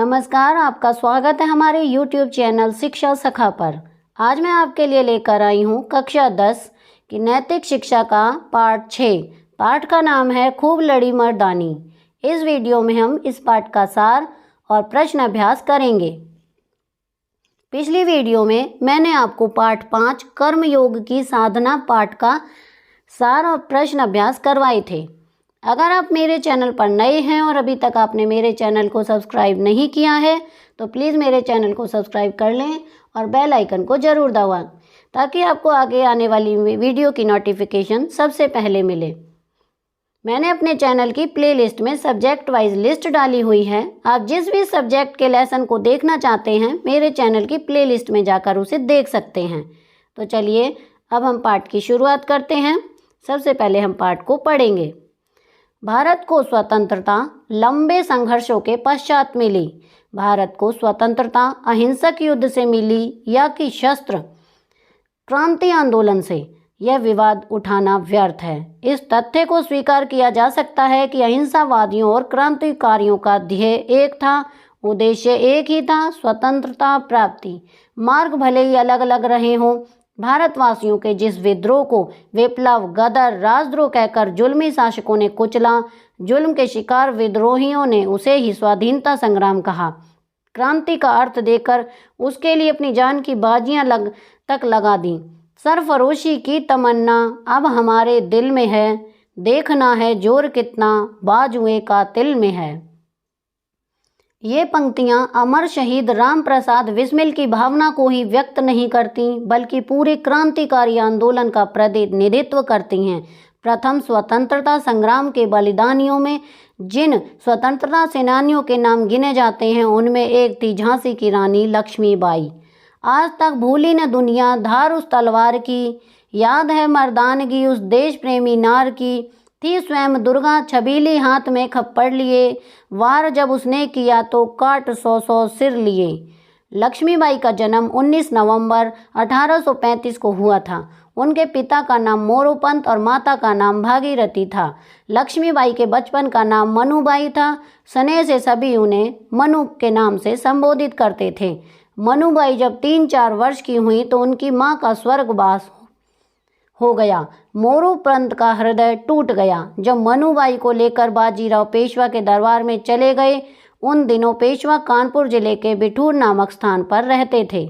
नमस्कार, आपका स्वागत है हमारे YouTube चैनल शिक्षा सखा पर। आज मैं आपके लिए लेकर आई हूँ कक्षा 10 की नैतिक शिक्षा का पाठ 6। पाठ का नाम है खूब लड़ी मर्दानी। इस वीडियो में हम इस पाठ का सार और प्रश्न अभ्यास करेंगे। पिछली वीडियो में मैंने आपको पाठ 5 कर्मयोग की साधना पाठ का सार और प्रश्न अभ्यास करवाए थे। अगर आप मेरे चैनल पर नए हैं और अभी तक आपने मेरे चैनल को सब्सक्राइब नहीं किया है तो प्लीज़ मेरे चैनल को सब्सक्राइब कर लें और बेल आइकन को ज़रूर दबाएं ताकि आपको आगे आने वाली वीडियो की नोटिफिकेशन सबसे पहले मिले। मैंने अपने चैनल की प्लेलिस्ट में सब्जेक्ट वाइज लिस्ट डाली हुई है। आप जिस भी सब्जेक्ट के लेसन को देखना चाहते हैं मेरे चैनल की प्लेलिस्ट में जाकर उसे देख सकते हैं। तो चलिए अब हम पाठ की शुरुआत करते हैं। सबसे पहले हम पाठ को पढ़ेंगे। भारत को स्वतंत्रता लंबे संघर्षों के पश्चात मिली। भारत को स्वतंत्रता अहिंसक युद्ध से मिली या कि शस्त्र क्रांति आंदोलन से? यह विवाद उठाना व्यर्थ है। इस तथ्य को स्वीकार किया जा सकता है कि अहिंसावादियों और क्रांतिकारियों का ध्येय एक था, उद्देश्य एक ही था, स्वतंत्रता प्राप्ति। मार्ग भले ही अलग अलग रहे हों, भारतवासियों के जिस विद्रोह को विप्लव, गदर, राजद्रोह कहकर जुल्मी शासकों ने कुचला, जुल्म के शिकार विद्रोहियों ने उसे ही स्वाधीनता संग्राम कहा। क्रांति का अर्थ देकर उसके लिए अपनी जान की बाजियां तक लगा दी। सरफरोशी की तमन्ना अब हमारे दिल में है, देखना है जोर कितना बाजुए कातिल में है। ये पंक्तियां अमर शहीद राम प्रसाद बिस्मिल की भावना को ही व्यक्त नहीं करती बल्कि पूरे क्रांतिकारी आंदोलन का प्रतिनिधित्व करती हैं। प्रथम स्वतंत्रता संग्राम के बलिदानियों में जिन स्वतंत्रता सेनानियों के नाम गिने जाते हैं उनमें एक थी झांसी की रानी लक्ष्मीबाई। आज तक भूली न दुनिया धार उस तलवार की, याद है मर्दानगी उस देश प्रेमी नार की। थी स्वयं दुर्गा छबीली हाथ में खप्पड़ लिए, वार जब उसने किया तो काट 100 सिर लिए। लक्ष्मीबाई का जन्म 19 नवंबर 1835 को हुआ था। उनके पिता का नाम मोरोपंत और माता का नाम भागीरथी था। लक्ष्मीबाई के बचपन का नाम मनुबाई था। स्नेह से सभी उन्हें मनु के नाम से संबोधित करते थे। मनुबाई जब 3-4 वर्ष की हुई तो उनकी माँ का स्वर्गवास हो गया। मोरोपंत का हृदय टूट गया जब मनुबाई को लेकर बाजीराव पेशवा के दरबार में चले गए। उन दिनों पेशवा कानपुर जिले के बिठूर नामक स्थान पर रहते थे।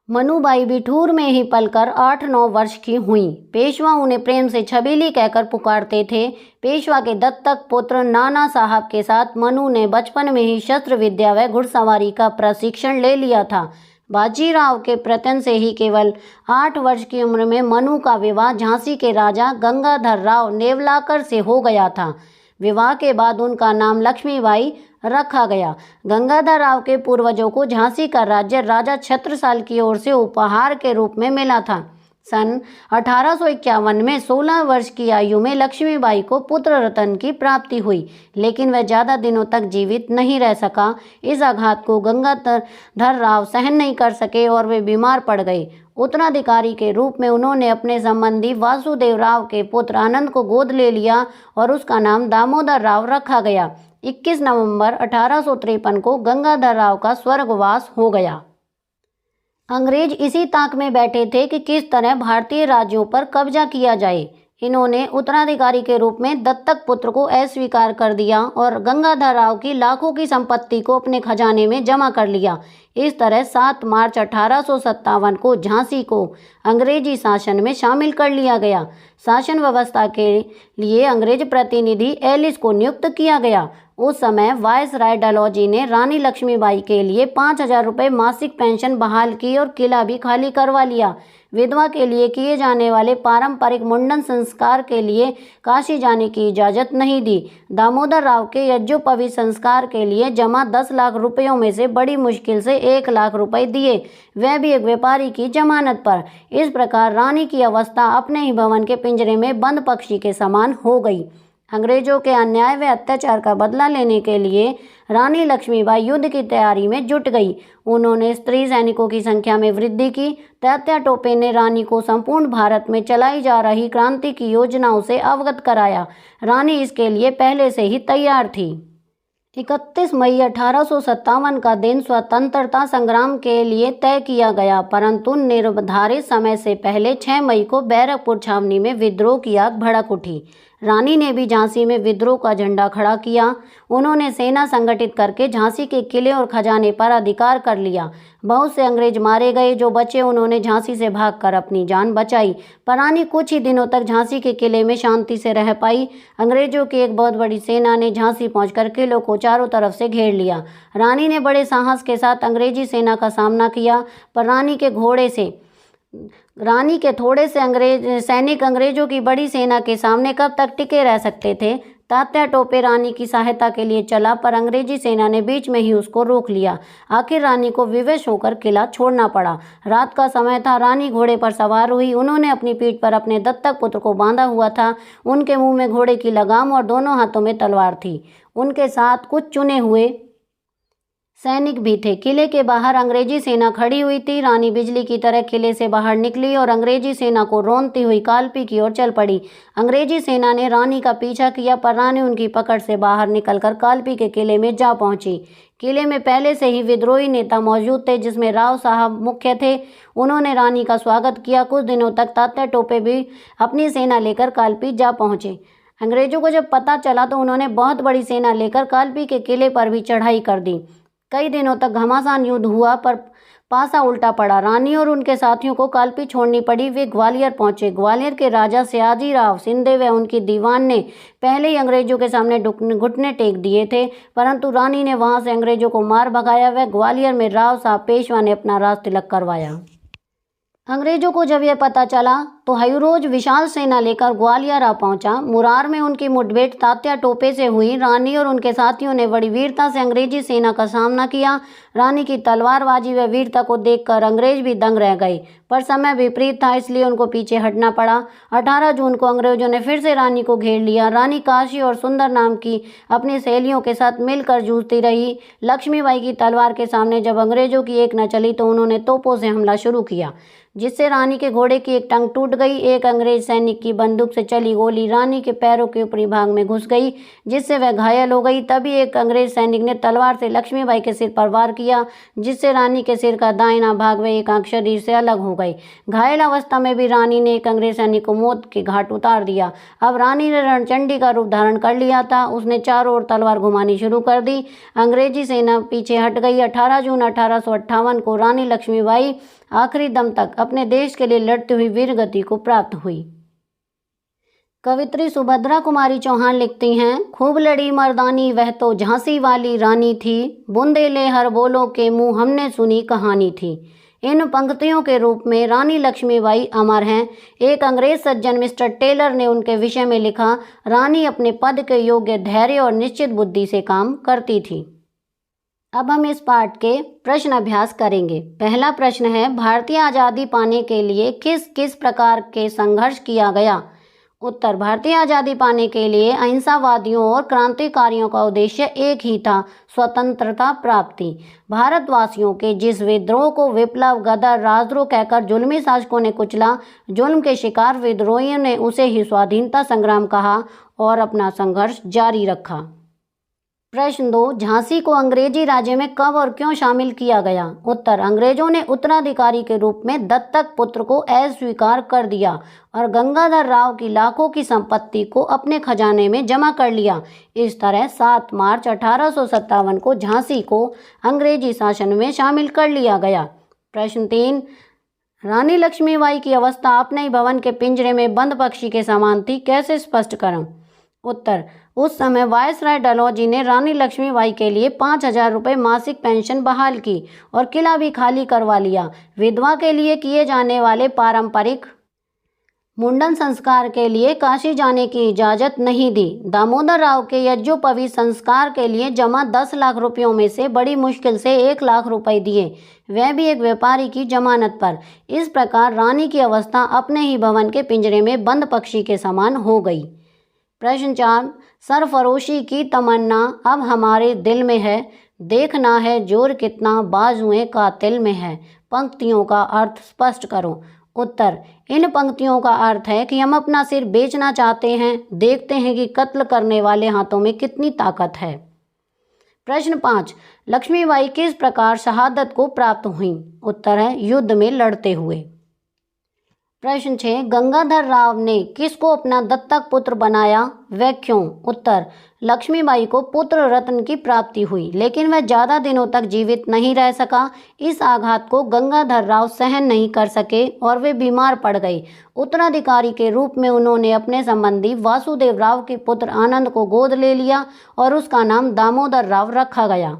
मनुबाई बिठूर में ही पलकर 8-9 वर्ष की हुई। पेशवा उन्हें प्रेम से छबीली कहकर पुकारते थे। पेशवा के दत्तक पुत्र नाना साहब के साथ मनु ने बचपन में ही शस्त्र विद्या व घुड़सवारी का प्रशिक्षण ले लिया था। बाजीराव के प्रयत्न से ही केवल 8 वर्ष की उम्र में मनु का विवाह झांसी के राजा गंगाधर राव नेवलाकर से हो गया था। विवाह के बाद उनका नाम लक्ष्मीबाई रखा गया। गंगाधर राव के पूर्वजों को झांसी का राज्य राजा छत्रसाल की ओर से उपहार के रूप में मिला था। सन 1851 में 16 वर्ष की आयु में लक्ष्मीबाई को पुत्र रतन की प्राप्ति हुई, लेकिन वह ज़्यादा दिनों तक जीवित नहीं रह सका। इस आघात को गंगाधर राव सहन नहीं कर सके और वे बीमार पड़ गए। उत्तराधिकारी के रूप में उन्होंने अपने संबंधी वासुदेव राव के पुत्र आनंद को गोद ले लिया और उसका नाम दामोदर राव रखा गया। 21 नवंबर 1853 को गंगाधर राव का स्वर्गवास हो गया। अंग्रेज इसी ताक में बैठे थे कि किस तरह भारतीय राज्यों पर कब्जा किया जाए। इन्होंने उत्तराधिकारी के रूप में दत्तक पुत्र को अस्वीकार कर दिया और गंगाधर राव की लाखों की संपत्ति को अपने खजाने में जमा कर लिया। इस तरह 7 मार्च 1857 को झांसी को अंग्रेजी शासन में शामिल कर लिया गया। शासन व्यवस्था के लिए अंग्रेज प्रतिनिधि एलिस को नियुक्त किया गया। उस समय वायसराय डलहौजी ने रानी लक्ष्मीबाई के लिए 5,000 रुपये मासिक पेंशन बहाल की और किला भी खाली करवा लिया। विधवा के लिए किए जाने वाले पारंपरिक मुंडन संस्कार के लिए काशी जाने की इजाज़त नहीं दी। दामोदर राव के यज्ञोपवीत संस्कार के लिए जमा 10 लाख रुपयों में से बड़ी मुश्किल से 1 लाख रुपए दिए, वह भी एक व्यापारी की जमानत पर। इस प्रकार रानी की अवस्था अपने ही भवन के पिंजरे में बंद पक्षी के समान हो गई। अंग्रेजों के अन्याय व अत्याचार का बदला लेने के लिए रानी लक्ष्मीबाई युद्ध की तैयारी में जुट गई। उन्होंने स्त्री सैनिकों की संख्या में वृद्धि की। तात्या टोपे ने रानी को संपूर्ण भारत में चलाई जा रही क्रांति की योजनाओं से अवगत कराया। रानी इसके लिए पहले से ही तैयार थी। 31 मई 1857 का दिन स्वतंत्रता संग्राम के लिए तय किया गया, परंतु निर्धारित समय से पहले 6 मई को बैरकपुर छावनी में विद्रोह की आग भड़क उठी। रानी ने भी झांसी में विद्रोह का झंडा खड़ा किया। उन्होंने सेना संगठित करके झांसी के किले और खजाने पर अधिकार कर लिया। बहुत से अंग्रेज मारे गए, जो बचे उन्होंने झांसी से भागकर अपनी जान बचाई, पर रानी कुछ ही दिनों तक झांसी के किले में शांति से रह पाई। अंग्रेजों की एक बहुत बड़ी सेना ने झांसी पहुंचकर किले को चारों तरफ से घेर लिया। रानी ने बड़े साहस के साथ अंग्रेजी सेना का सामना किया, पर रानी के थोड़े से सैनिक अंग्रेजों की बड़ी सेना के सामने कब तक टिके रह सकते थे। तात्या टोपे रानी की सहायता के लिए चला, पर अंग्रेजी सेना ने बीच में ही उसको रोक लिया। आखिर रानी को विवश होकर किला छोड़ना पड़ा। रात का समय था। रानी घोड़े पर सवार हुई। उन्होंने अपनी पीठ पर अपने दत्तक पुत्र को बांधा हुआ था। उनके मुंह में घोड़े की लगाम और दोनों हाथों में तलवार थी। उनके साथ कुछ चुने हुए सैनिक भी थे। किले के बाहर अंग्रेजी सेना खड़ी हुई थी। रानी बिजली की तरह किले से बाहर निकली और अंग्रेजी सेना को रौंदती हुई कालपी की ओर चल पड़ी। अंग्रेजी सेना ने रानी का पीछा किया, पर रानी उनकी पकड़ से बाहर निकलकर कालपी के किले में जा पहुंची। किले में पहले से ही विद्रोही नेता मौजूद थे, जिसमें राव साहब मुख्य थे। उन्होंने रानी का स्वागत किया। कुछ दिनों तक तात्या टोपे भी अपनी सेना लेकर कालपी जा पहुंचे। अंग्रेजों को जब पता चला तो उन्होंने बहुत बड़ी सेना लेकर कालपी के किले पर भी चढ़ाई कर दी। कई दिनों तक घमासान युद्ध हुआ, पर पासा उल्टा पड़ा। रानी और उनके साथियों को कालपी छोड़नी पड़ी। वे ग्वालियर पहुंचे। ग्वालियर के राजा सयाजीराव शिंदे व उनकी दीवान ने पहले ही अंग्रेजों के सामने घुटने टेक दिए थे, परंतु रानी ने वहां से अंग्रेजों को मार भगाया। वह ग्वालियर में राव साहब पेशवा ने अपना राज तिलक करवाया। अंग्रेजों को जब यह पता चला तो हयूरोज विशाल सेना लेकर ग्वालियर आ पहुंचा। मुरार में उनकी मुठभेड़ तात्या टोपे से हुई। रानी और उनके साथियों ने बड़ी वीरता से अंग्रेजी सेना का सामना किया। रानी की तलवारबाजी व वीरता को देखकर अंग्रेज भी दंग रह गए, पर समय विपरीत था, इसलिए उनको पीछे हटना पड़ा। 18 जून को अंग्रेजों ने फिर से रानी को घेर लिया। रानी काशी और सुंदर नाम की अपनी सहेलियों के साथ मिलकर जूझती रही। लक्ष्मीबाई की तलवार के सामने जब अंग्रेजों की एक न चली तो उन्होंने तोपों से हमला शुरू किया, जिससे रानी के घोड़े की एक टंग टूट गई। एक अंग्रेज सैनिक की बंदूक से चली गोली रानी के पैरों के ऊपरी भाग में घुस गई, जिससे वह घायल हो गई। तभी एक अंग्रेज सैनिक ने तलवार से लक्ष्मीबाई के सिर पर वार किया, जिससे रानी के सिर का दाहिना भाग व एक आंख शरीर से अलग हो गई। घायल अवस्था में भी रानी ने एक अंग्रेज सैनिक को मौत के घाट उतार दिया। अब रानी ने रणचंडी का रूप धारण कर लिया था। उसने चारों ओर तलवार घुमानी शुरू कर दी। अंग्रेजी सेना पीछे हट गई। 18 जून 1858 को रानी लक्ष्मीबाई आखिरी दम तक अपने देश के लिए लड़ती हुई वीर गति को प्राप्त हुई। कवित्री सुभद्रा कुमारी चौहान लिखती हैं, खूब लड़ी मर्दानी वह तो झांसी वाली रानी थी, बुंदेले हर बोलो के मुंह हमने सुनी कहानी थी। इन पंक्तियों के रूप में रानी लक्ष्मीबाई अमर हैं। एक अंग्रेज सज्जन मिस्टर टेलर ने उनके विषय में लिखा, रानी अपने पद के योग्य धैर्य और निश्चित बुद्धि से काम करती थी। अब हम इस पाठ के प्रश्न अभ्यास करेंगे। पहला प्रश्न है, भारतीय आज़ादी पाने के लिए किस किस प्रकार के संघर्ष किया गया? उत्तर, भारतीय आज़ादी पाने के लिए अहिंसावादियों और क्रांतिकारियों का उद्देश्य एक ही था, स्वतंत्रता प्राप्ति। भारतवासियों के जिस विद्रोह को विप्लव, गदर, राजद्रोह कहकर जुल्मी शासकों ने कुचला, जुल्म के शिकार विद्रोहियों ने उसे ही स्वाधीनता संग्राम कहा और अपना संघर्ष जारी रखा। प्रश्न 2, झांसी को अंग्रेजी राज्य में कब और क्यों शामिल किया गया? उत्तर, अंग्रेजों ने उत्तराधिकारी के रूप में दत्तक पुत्र को अस्वीकार कर दिया और गंगाधर राव की लाखों की संपत्ति को अपने खजाने में जमा कर लिया। इस तरह 7 मार्च 1857 को झांसी को अंग्रेजी शासन में शामिल कर लिया गया। प्रश्न 3, रानी लक्ष्मीबाई की अवस्था अपने ही भवन के पिंजरे में बंद पक्षी के समान थी, कैसे स्पष्ट करें? उत्तर, उस समय वायसराय डलहौजी ने रानी लक्ष्मीबाई के लिए 5,000 रुपये मासिक पेंशन बहाल की और किला भी खाली करवा लिया। विधवा के लिए किए जाने वाले पारंपरिक मुंडन संस्कार के लिए काशी जाने की इजाज़त नहीं दी। दामोदर राव के यज्ञोपवीत संस्कार के लिए जमा 10 लाख रुपयों में से बड़ी मुश्किल से 1 लाख रुपये दिए, वह भी एक व्यापारी की जमानत पर। इस प्रकार रानी की अवस्था अपने ही भवन के पिंजरे में बंद पक्षी के समान हो गई। प्रश्न 4, सरफरोशी की तमन्ना अब हमारे दिल में है, देखना है जोर कितना बाजुएं कातिल में है। पंक्तियों का अर्थ स्पष्ट करो। उत्तर, इन पंक्तियों का अर्थ है कि हम अपना सिर बेचना चाहते हैं, देखते हैं कि कत्ल करने वाले हाथों में कितनी ताकत है। प्रश्न 5, लक्ष्मीबाई किस प्रकार शहादत को प्राप्त हुई? उत्तर है युद्ध में लड़ते हुए। प्रश्न 6, गंगाधर राव ने किसको अपना दत्तक पुत्र बनाया? वह क्यों? उत्तर, लक्ष्मीबाई को पुत्र रत्न की प्राप्ति हुई, लेकिन वह ज़्यादा दिनों तक जीवित नहीं रह सका। इस आघात को गंगाधर राव सहन नहीं कर सके और वे बीमार पड़ गए। उत्तराधिकारी के रूप में उन्होंने अपने संबंधी वासुदेव राव के पुत्र आनंद को गोद ले लिया और उसका नाम दामोदर राव रखा गया।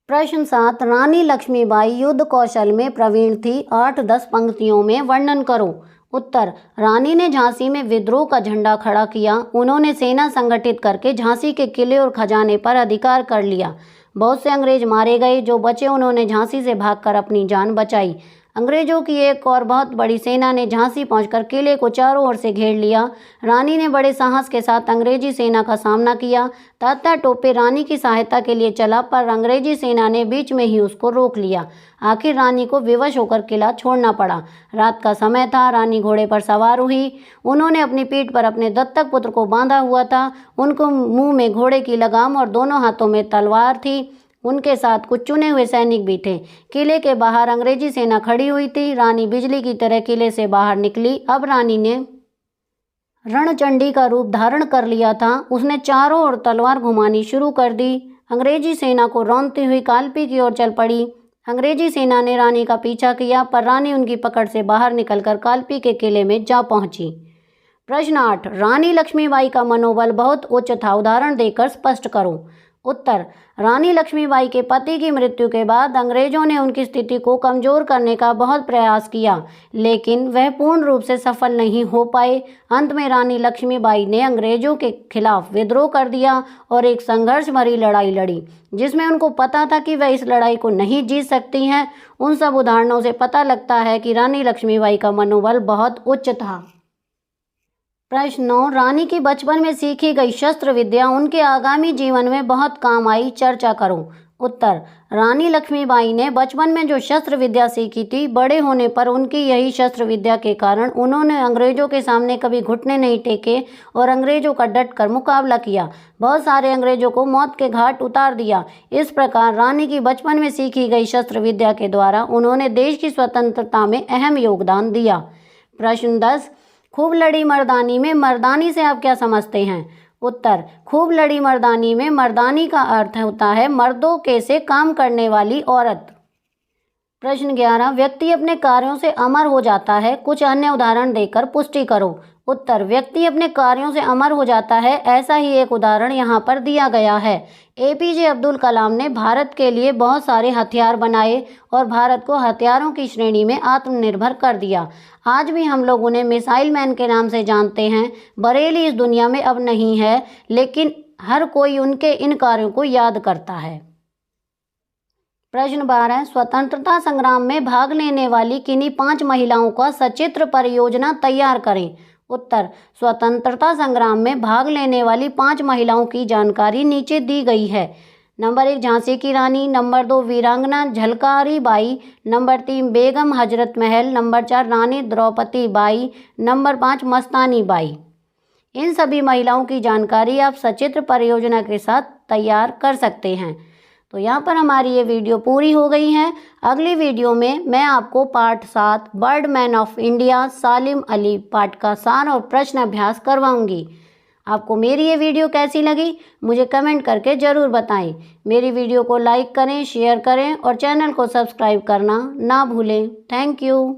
प्रश्न 7, रानी लक्ष्मीबाई युद्ध कौशल में प्रवीण थी। 8-10 पंक्तियों में वर्णन करो। उत्तर, रानी ने झांसी में विद्रोह का झंडा खड़ा किया। उन्होंने सेना संगठित करके झांसी के किले और खजाने पर अधिकार कर लिया। बहुत से अंग्रेज मारे गए, जो बचे उन्होंने झांसी से भागकर अपनी जान बचाई। अंग्रेजों की एक और बहुत बड़ी सेना ने झांसी पहुंचकर किले को चारों ओर से घेर लिया। रानी ने बड़े साहस के साथ अंग्रेजी सेना का सामना किया। तात्या टोपे रानी की सहायता के लिए चला, पर अंग्रेजी सेना ने बीच में ही उसको रोक लिया। आखिर रानी को विवश होकर किला छोड़ना पड़ा। रात का समय था। रानी घोड़े पर सवार हुई। उन्होंने अपनी पीठ पर अपने दत्तक पुत्र को बांधा हुआ था। उनको मुंह में घोड़े की लगाम और दोनों हाथों में तलवार थी। उनके साथ कुछ चुने हुए सैनिक भी थे। किले के बाहर अंग्रेजी सेना खड़ी हुई थी। रानी बिजली की तरह किले से बाहर निकली। अब रानी ने रणचंडी का रूप धारण कर लिया था। उसने चारों ओर तलवार घुमानी शुरू कर दी। अंग्रेजी सेना को रौंदती हुई कालपी की ओर चल पड़ी। अंग्रेजी सेना ने रानी का पीछा किया, पर रानी उनकी पकड़ से बाहर निकलकर कालपी के किले में जा पहुंची। प्रश्न 8, रानी लक्ष्मीबाई का मनोबल बहुत उच्च था। उदाहरण देकर स्पष्ट करो। उत्तर, रानी लक्ष्मीबाई के पति की मृत्यु के बाद अंग्रेजों ने उनकी स्थिति को कमजोर करने का बहुत प्रयास किया, लेकिन वह पूर्ण रूप से सफल नहीं हो पाए। अंत में रानी लक्ष्मीबाई ने अंग्रेजों के खिलाफ विद्रोह कर दिया और एक संघर्ष भरी लड़ाई लड़ी, जिसमें उनको पता था कि वह इस लड़ाई को नहीं जीत सकती हैं। उन सब उदाहरणों से पता लगता है कि रानी लक्ष्मीबाई का मनोबल बहुत उच्च था। प्रश्न 9, रानी की बचपन में सीखी गई शस्त्र विद्या उनके आगामी जीवन में बहुत काम आई। चर्चा करो। उत्तर, रानी लक्ष्मीबाई ने बचपन में जो शस्त्र विद्या सीखी थी, बड़े होने पर उनकी यही शस्त्र विद्या के कारण उन्होंने अंग्रेजों के सामने कभी घुटने नहीं टेके और अंग्रेजों का डटकर मुकाबला किया। बहुत सारे अंग्रेजों को मौत के घाट उतार दिया। इस प्रकार रानी की बचपन में सीखी गई शस्त्र विद्या के द्वारा उन्होंने देश की स्वतंत्रता में अहम योगदान दिया। प्रश्न 10, खूब लड़ी मर्दानी में मर्दानी से आप क्या समझते हैं? उत्तर, खूब लड़ी मर्दानी में मर्दानी का अर्थ होता है मर्दों के से काम करने वाली औरत। प्रश्न 11, व्यक्ति अपने कार्यों से अमर हो जाता है। कुछ अन्य उदाहरण देकर पुष्टि करो। उत्तर, व्यक्ति अपने कार्यों से अमर हो जाता है। ऐसा ही एक उदाहरण यहाँ पर दिया गया है। APJ अब्दुल कलाम ने भारत के लिए बहुत सारे हथियार बनाए और भारत को हथियारों की श्रेणी में आत्मनिर्भर कर दिया। आज भी हम लोग उन्हें मिसाइल मैन के नाम से जानते हैं। बरेली इस दुनिया में अब नहीं है, लेकिन हर कोई उनके इन कार्यों को याद करता है। प्रश्न 12, स्वतंत्रता संग्राम में भाग लेने वाली किन्हीं 5 महिलाओं का सचित्र परियोजना तैयार करें। उत्तर, स्वतंत्रता संग्राम में भाग लेने वाली 5 महिलाओं की जानकारी नीचे दी गई है। नंबर 1 झांसी की रानी, नंबर 2 वीरांगना Jhalkari Bai, number 3 Begum Hazrat Mahal, number 4 Rani Draupadi Bai, number 5 Mastani Bai. इन सभी महिलाओं की जानकारी आप सचित्र परियोजना के साथ तैयार कर सकते हैं। तो यहाँ पर हमारी ये वीडियो पूरी हो गई है। अगली वीडियो में मैं आपको पार्ट 7 बर्डमैन ऑफ इंडिया सालिम अली पाठ का सार और प्रश्न अभ्यास करवाऊंगी। आपको मेरी ये वीडियो कैसी लगी मुझे कमेंट करके ज़रूर बताएं। मेरी वीडियो को लाइक करें, शेयर करें और चैनल को सब्सक्राइब करना ना भूलें। Thank you.